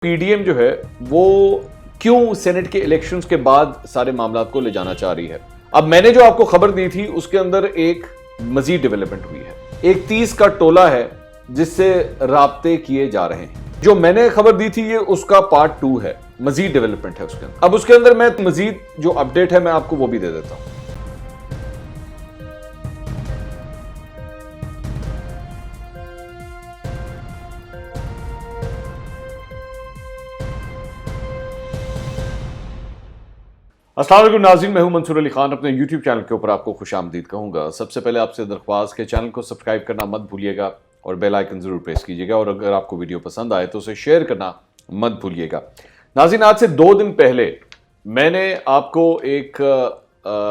P D M جو ہے وہ کیوں سینٹ کے الیکشنز کے بعد سارے معاملات کو لے جانا چاہ رہی ہے؟ اب میں نے جو آپ کو خبر دی تھی اس کے اندر ایک مزید ڈیولپمنٹ ہوئی ہے. ایک 30 کا ٹولہ ہے جس سے رابطے کیے جا رہے ہیں. جو میں نے خبر دی تھی یہ اس کا پارٹ 2 ہے, مزید ڈیولپمنٹ ہے اس کے اندر. اب اس کے اندر میں مزید جو اپڈیٹ ہے میں آپ کو وہ بھی دے دیتا ہوں. السلام علیکم ناظرین, میں ہوں منصور علی خان. اپنے یوٹیوب چینل کے اوپر آپ کو خوش آمدید کہوں گا. سب سے پہلے آپ سے درخواست کہ چینل کو سبسکرائب کرنا مت بھولیے گا اور بیل آئیکن ضرور پریس کیجیے گا, اور اگر آپ کو ویڈیو پسند آئے تو اسے شیئر کرنا مت بھولیے گا. ناظرین, آج سے 2 دن پہلے میں نے آپ کو ایک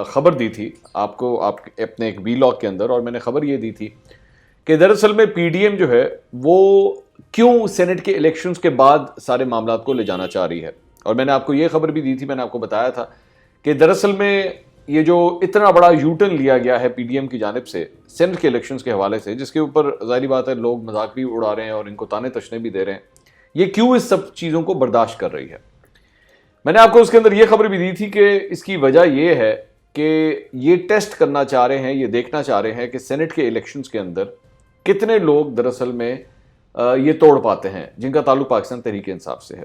خبر دی تھی, آپ کو اپنے ایک ویلاگ کے اندر, اور میں نے خبر یہ دی تھی کہ دراصل میں پی ڈی ایم جو ہے وہ کیوں سینٹ کے الیکشنز کے بعد سارے معاملات کو لے جانا چاہ رہی ہے. اور میں نے آپ کو یہ خبر بھی دی تھی, میں نے آپ کو بتایا تھا کہ دراصل میں یہ جو اتنا بڑا یو ٹرن لیا گیا ہے پی ڈی ایم کی جانب سے سینٹ کے الیکشنز کے حوالے سے, جس کے اوپر ظاہری بات ہے لوگ مذاق بھی اڑا رہے ہیں اور ان کو تانے تشنے بھی دے رہے ہیں, یہ کیوں اس سب چیزوں کو برداشت کر رہی ہے. میں نے آپ کو اس کے اندر یہ خبر بھی دی تھی کہ اس کی وجہ یہ ہے کہ یہ ٹیسٹ کرنا چاہ رہے ہیں, یہ دیکھنا چاہ رہے ہیں کہ سینٹ کے الیکشنز کے اندر کتنے لوگ دراصل میں یہ توڑ پاتے ہیں جن کا تعلق پاکستان تحریک انصاف سے ہے.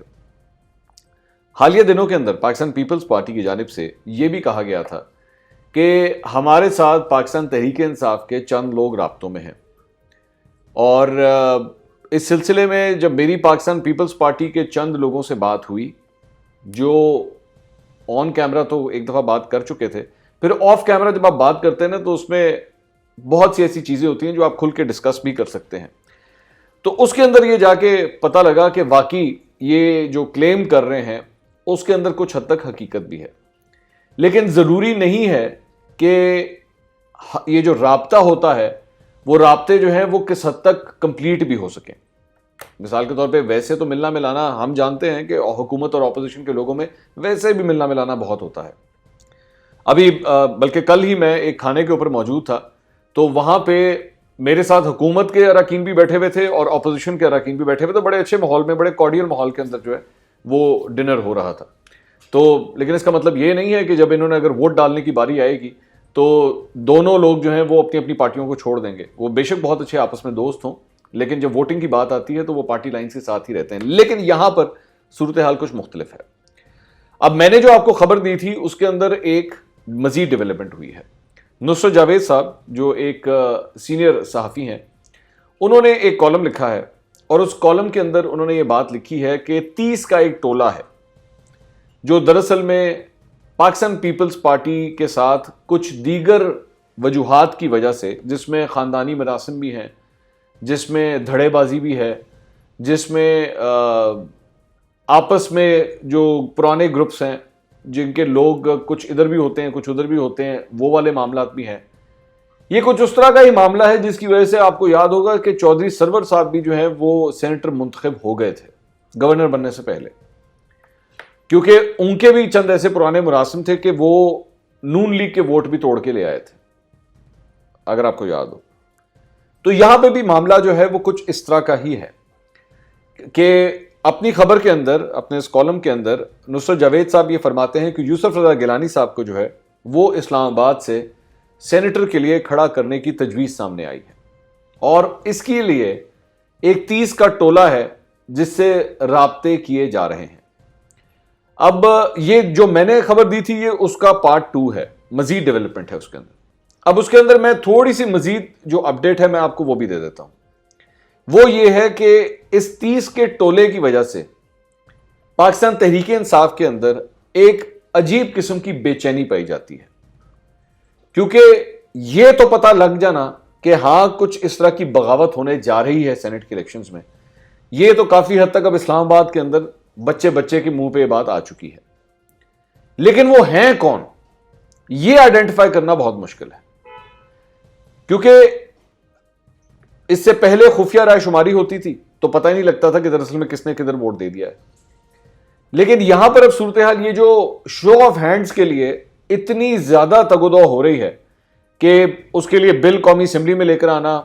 حالیہ دنوں کے اندر پاکستان پیپلز پارٹی کی جانب سے یہ بھی کہا گیا تھا کہ ہمارے ساتھ پاکستان تحریک انصاف کے چند لوگ رابطوں میں ہیں, اور اس سلسلے میں جب میری پاکستان پیپلز پارٹی کے چند لوگوں سے بات ہوئی جو آن کیمرہ تو ایک دفعہ بات کر چکے تھے, پھر آف کیمرہ جب آپ بات کرتے ہیں نا تو اس میں بہت سی ایسی چیزیں ہوتی ہیں جو آپ کھل کے ڈسکس بھی کر سکتے ہیں. تو اس کے اندر یہ جا کے پتہ لگا کہ واقعی یہ جو کلیم کر رہے ہیں اس کے اندر کچھ حد تک حقیقت بھی ہے, لیکن ضروری نہیں ہے کہ یہ جو رابطہ ہوتا ہے وہ رابطے جو ہیں وہ کس حد تک کمپلیٹ بھی ہو سکیں. مثال کے طور پہ ویسے تو ملنا ملانا ہم جانتے ہیں کہ حکومت اور اپوزیشن کے لوگوں میں ویسے بھی ملنا ملانا بہت ہوتا ہے. ابھی بلکہ کل ہی میں ایک کھانے کے اوپر موجود تھا تو وہاں پہ میرے ساتھ حکومت کے اراکین بھی بیٹھے ہوئے تھے اور اپوزیشن کے اراکین بھی بیٹھے ہوئے تھے. بڑے اچھے ماحول میں, بڑے کارڈیل ماحول کے اندر جو ہے وہ ڈنر ہو رہا تھا. تو لیکن اس کا مطلب یہ نہیں ہے کہ جب انہوں نے اگر ووٹ ڈالنے کی باری آئے گی تو دونوں لوگ جو ہیں وہ اپنی اپنی پارٹیوں کو چھوڑ دیں گے. وہ بے شک بہت اچھے آپس میں دوست ہوں, لیکن جب ووٹنگ کی بات آتی ہے تو وہ پارٹی لائنز کے ساتھ ہی رہتے ہیں. لیکن یہاں پر صورتحال کچھ مختلف ہے. اب میں نے جو آپ کو خبر دی تھی اس کے اندر ایک مزید ڈیولپمنٹ ہوئی ہے. نصرت جاوید صاحب جو ایک سینئر صحافی ہیں, انہوں نے ایک کالم لکھا ہے, اور اس کالم کے اندر انہوں نے یہ بات لکھی ہے کہ 30 کا ایک ٹولہ ہے جو دراصل میں پاکستان پیپلز پارٹی کے ساتھ کچھ دیگر وجوہات کی وجہ سے, جس میں خاندانی مراسم بھی ہیں, جس میں دھڑے بازی بھی ہے, جس میں آپس میں جو پرانے گروپس ہیں جن کے لوگ کچھ ادھر بھی ہوتے ہیں کچھ ادھر بھی ہوتے ہیں, وہ والے معاملات بھی ہیں. یہ کچھ اس طرح کا ہی معاملہ ہے جس کی وجہ سے آپ کو یاد ہوگا کہ چودھری سرور صاحب بھی جو ہیں وہ سینیٹر منتخب ہو گئے تھے گورنر بننے سے پہلے, کیونکہ ان کے بھی چند ایسے پرانے مراسم تھے کہ وہ نون لیگ کے ووٹ بھی توڑ کے لے آئے تھے, اگر آپ کو یاد ہو. تو یہاں پہ بھی معاملہ جو ہے وہ کچھ اس طرح کا ہی ہے کہ اپنی خبر کے اندر, اپنے اس کالم کے اندر نصرت جاوید صاحب یہ فرماتے ہیں کہ یوسف رضا گیلانی صاحب کو جو ہے وہ اسلام آباد سے سینیٹر کے لیے کھڑا کرنے کی تجویز سامنے آئی ہے, اور اس کے لیے ایک 30 کا ٹولہ ہے جس سے رابطے کیے جا رہے ہیں. اب یہ جو میں نے خبر دی تھی یہ اس کا پارٹ 2 ہے, مزید ڈیولپمنٹ ہے اس کے اندر. اب اس کے اندر میں تھوڑی سی مزید جو اپڈیٹ ہے میں آپ کو وہ بھی دے دیتا ہوں. وہ یہ ہے کہ اس 30 کے ٹولے کی وجہ سے پاکستان تحریک انصاف کے اندر ایک عجیب قسم کی بے چینی پائی جاتی ہے, کیونکہ یہ تو پتہ لگ جانا کہ ہاں کچھ اس طرح کی بغاوت ہونے جا رہی ہے سینٹ کے الیکشنز میں, یہ تو کافی حد تک اب اسلام آباد کے اندر بچے کے منہ پہ یہ بات آ چکی ہے. لیکن وہ ہیں کون, یہ آئیڈینٹیفائی کرنا بہت مشکل ہے, کیونکہ اس سے پہلے خفیہ رائے شماری ہوتی تھی تو پتہ ہی نہیں لگتا تھا کہ دراصل میں کس نے کدھر ووٹ دے دیا ہے. لیکن یہاں پر اب صورتحال یہ جو شو آف ہینڈز کے لیے اتنی زیادہ تگودو ہو رہی ہے کہ اس کے لیے بل قومی اسمبلی میں لے کر آنا,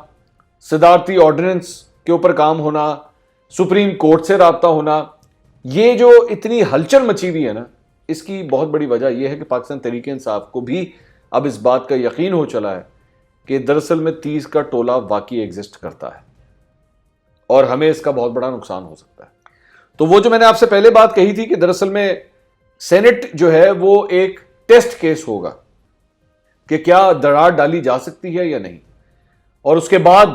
صدارتی آرڈیننس کے اوپر کام ہونا, سپریم کورٹ سے رابطہ ہونا, یہ جو اتنی ہلچل مچی ہوئی ہے نا، اس کی بہت بڑی وجہ یہ ہے کہ پاکستان تحریک انصاف کو بھی اب اس بات کا یقین ہو چلا ہے کہ دراصل میں 30 کا ٹولہ واقعی ایگزسٹ کرتا ہے اور ہمیں اس کا بہت بڑا نقصان ہو سکتا ہے۔ تو وہ جو میں نے آپ سے پہلے بات کہی تھی کہ دراصل میں سینٹ جو ہے وہ ایک ٹیسٹ کیس ہوگا کہ کیا دراڑ ڈالی جا سکتی ہے یا نہیں، اور اس کے بعد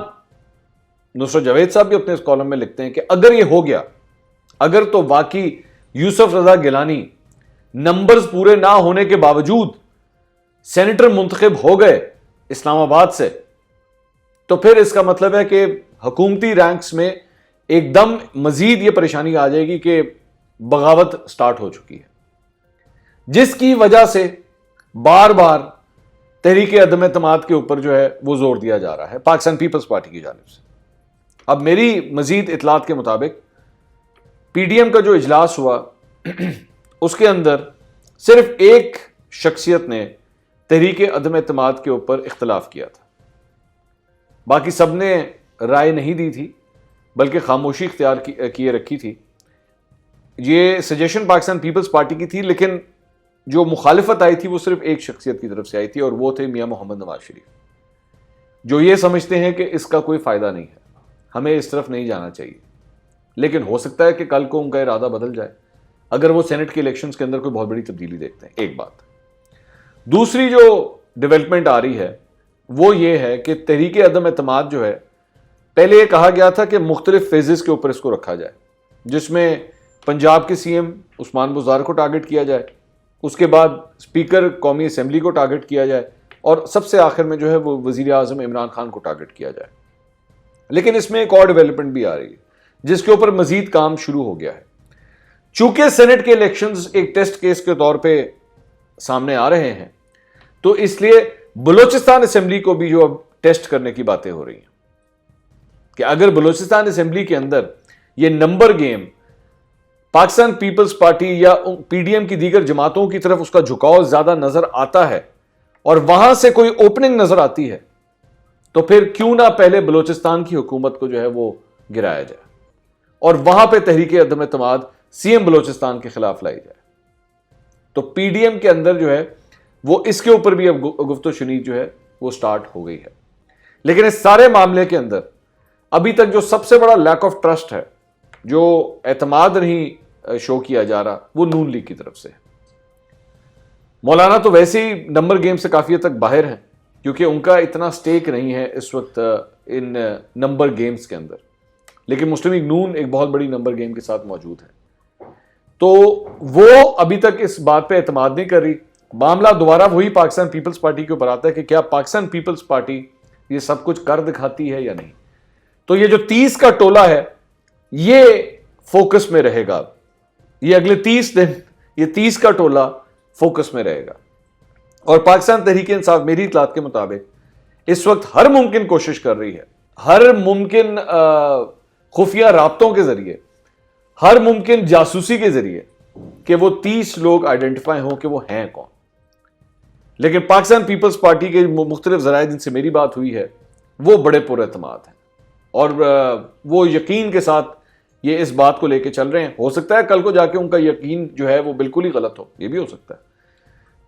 نصرت جاوید صاحب بھی اپنے اس کالم میں لکھتے ہیں کہ اگر یہ ہو گیا، اگر تو واقعی یوسف رضا گیلانی نمبرز پورے نہ ہونے کے باوجود سینیٹر منتخب ہو گئے اسلام آباد سے، تو پھر اس کا مطلب ہے کہ حکومتی رینکس میں ایک دم مزید یہ پریشانی آ جائے گی کہ بغاوت سٹارٹ ہو چکی ہے، جس کی وجہ سے بار بار تحریک عدم اعتماد کے اوپر جو ہے وہ زور دیا جا رہا ہے پاکستان پیپلز پارٹی کی جانب سے۔ اب میری مزید اطلاعات کے مطابق پی ڈی ایم کا جو اجلاس ہوا اس کے اندر صرف ایک شخصیت نے تحریک عدم اعتماد کے اوپر اختلاف کیا تھا، باقی سب نے رائے نہیں دی تھی بلکہ خاموشی اختیار کیے رکھی تھی۔ یہ سجیشن پاکستان پیپلز پارٹی کی تھی، لیکن جو مخالفت آئی تھی وہ صرف ایک شخصیت کی طرف سے آئی تھی، اور وہ تھے میاں محمد نواز شریف، جو یہ سمجھتے ہیں کہ اس کا کوئی فائدہ نہیں ہے، ہمیں اس طرف نہیں جانا چاہیے۔ لیکن ہو سکتا ہے کہ کل کو ان کا ارادہ بدل جائے اگر وہ سینٹ کے الیکشنز کے اندر کوئی بہت بڑی تبدیلی دیکھتے ہیں۔ ایک بات۔ دوسری جو ڈیولپمنٹ آ رہی ہے وہ یہ ہے کہ تحریک عدم اعتماد جو ہے، پہلے یہ کہا گیا تھا کہ مختلف فیزز کے اوپر اس کو رکھا جائے، جس میں پنجاب کے سی ایم عثمان بزدار کو ٹارگٹ کیا جائے، اس کے بعد اسپیکر قومی اسمبلی کو ٹارگٹ کیا جائے، اور سب سے آخر میں جو ہے وہ وزیر اعظم عمران خان کو ٹارگٹ کیا جائے۔ لیکن اس میں ایک اور ڈیولپمنٹ بھی آ رہی ہے جس کے اوپر مزید کام شروع ہو گیا ہے۔ چونکہ سینٹ کے الیکشنز ایک ٹیسٹ کیس کے طور پہ سامنے آ رہے ہیں، تو اس لیے بلوچستان اسمبلی کو بھی جو اب ٹیسٹ کرنے کی باتیں ہو رہی ہیں کہ اگر بلوچستان اسمبلی کے اندر یہ نمبر گیم پاکستان پیپلز پارٹی یا پی ڈی ایم کی دیگر جماعتوں کی طرف اس کا جھکاؤ زیادہ نظر آتا ہے اور وہاں سے کوئی اوپننگ نظر آتی ہے، تو پھر کیوں نہ پہلے بلوچستان کی حکومت کو جو ہے وہ گرایا جائے اور وہاں پہ تحریک عدم اعتماد سی ایم بلوچستان کے خلاف لائی جائے۔ تو پی ڈی ایم کے اندر جو ہے وہ اس کے اوپر بھی اب گفت و شنید جو ہے وہ سٹارٹ ہو گئی ہے۔ لیکن اس سارے معاملے کے اندر ابھی تک جو سب سے بڑا لیک آف ٹرسٹ ہے، جو اعتماد نہیں شو کیا جا رہا، وہ نون لیگ کی طرف سے ہے۔ مولانا تو ویسے ہی نمبر گیم سے کافی حد تک باہر ہیں، کیونکہ ان کا اتنا سٹیک نہیں ہے اس وقت ان نمبر گیمز کے اندر، لیکن مسلم لیگ نون ایک بہت بڑی نمبر گیم کے ساتھ موجود ہے، تو وہ ابھی تک اس بات پہ اعتماد نہیں کر رہی۔ معاملہ دوبارہ وہی پاکستان پیپلز پارٹی کے اوپر آتا ہے کہ کیا پاکستان پیپلز پارٹی یہ سب کچھ کر دکھاتی ہے یا نہیں۔ تو یہ جو 30 کا ٹولہ ہے یہ فوکس میں رہے گا، یہ اگلے 30 دن یہ 30 کا ٹولہ فوکس میں رہے گا، اور پاکستان تحریک انصاف میری اطلاعات کے مطابق اس وقت ہر ممکن کوشش کر رہی ہے، ہر ممکن خفیہ رابطوں کے ذریعے، ہر ممکن جاسوسی کے ذریعے کہ وہ 30 لوگ آئیڈینٹیفائی ہوں کہ وہ ہیں کون۔ لیکن پاکستان پیپلز پارٹی کے مختلف ذرائع جن سے میری بات ہوئی ہے وہ بڑے پر اعتماد ہیں، اور وہ یقین کے ساتھ یہ اس بات کو لے کے چل رہے ہیں۔ ہو سکتا ہے کل کو جا کے ان کا یقین جو ہے وہ بالکل ہی غلط ہو، یہ بھی ہو سکتا ہے،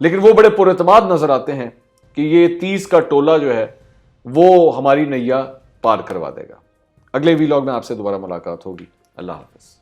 لیکن وہ بڑے پر اعتماد نظر آتے ہیں کہ یہ 30 کا ٹولہ جو ہے وہ ہماری نیا پار کروا دے گا۔ اگلے ویلاگ میں آپ سے دوبارہ ملاقات ہوگی۔ اللہ حافظ۔